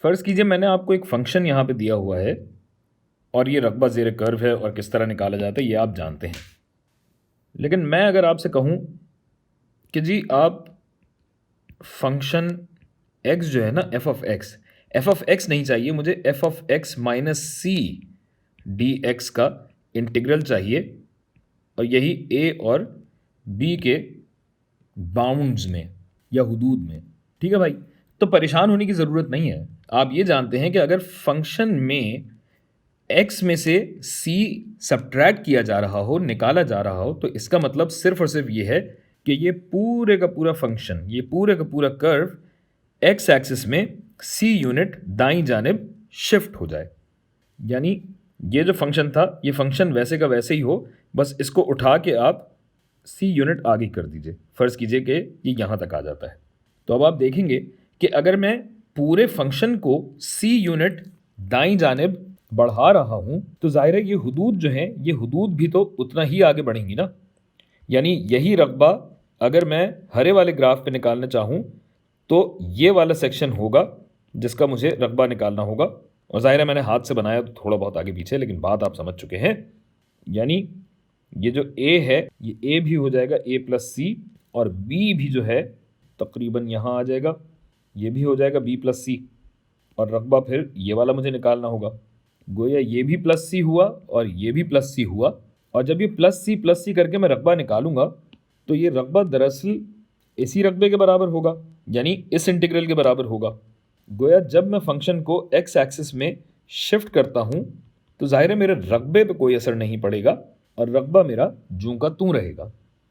फ़र्ज़ कीजिए मैंने आपको एक फ़ंक्शन यहाँ पे दिया हुआ है और ये रकबा ज़ेर कर्व है और किस तरह निकाला जाता है ये आप जानते हैं। लेकिन मैं अगर आपसे कहूँ कि जी आप फ़ंक्शन x जो है ना एफ ऑफ एक्स नहीं चाहिए मुझे, f of x minus c d x का इंटीग्रल चाहिए और यही a और b के बाउंड्स में या हुदूद में। ठीक है भाई, तो परेशान होने की ज़रूरत नहीं है। आप ये जानते हैं कि अगर फ़ंक्शन में x में से c सब्ट्रैक्ट किया जा रहा हो, निकाला जा रहा हो, तो इसका मतलब सिर्फ़ और सिर्फ़ ये है कि ये पूरे का पूरा फ़ंक्शन, ये पूरे का पूरा कर्व x एक्सिस में c यूनिट दाईं जानिब शिफ्ट हो जाए। यानी ये जो फ़ंक्शन था, ये फ़ंक्शन वैसे का वैसे ही हो, बस इसको उठा के आप c यूनिट आगे कर दीजिए। फ़र्ज़ कीजिए कि ये यहाँ तक आ जाता है। तो अब आप देखेंगे कि अगर मैं पूरे फ़ंक्शन को c यूनिट दाईं जानिब बढ़ा रहा हूँ, तो ज़ाहिर है ये हुदूद जो हैं, ये हुदूद भी तो उतना ही आगे बढ़ेंगी ना। यानी यही रकबा अगर मैं हरे वाले ग्राफ पे निकालना चाहूँ, तो ये वाला सेक्शन होगा जिसका मुझे रकबा निकालना होगा। और ज़ाहिर है मैंने हाथ से बनाया तो थोड़ा बहुत आगे पीछे, लेकिन बात आप समझ चुके हैं। यानी ये जो a है, ये a भी हो जाएगा a प्लस सी, और b भी जो है तकरीबन यहाँ आ जाएगा, ये भी हो जाएगा b प्लस सी, और रकबा फिर ये वाला मुझे निकालना होगा। गोया ये भी प्लस सी हुआ और ये भी प्लस सी हुआ, और जब ये प्लस सी करके मैं रकबा निकालूंगा तो ये रकबा दरअसल इसी रकबे के बराबर होगा, यानी इस इंटीग्रल के बराबर होगा। गोया जब मैं फंक्शन को एक्स एक्सिस में शिफ्ट करता हूँ तो ज़ाहिर है मेरे रकबे पे कोई असर नहीं पड़ेगा और रकबा मेरा जूं का तूं रहेगा।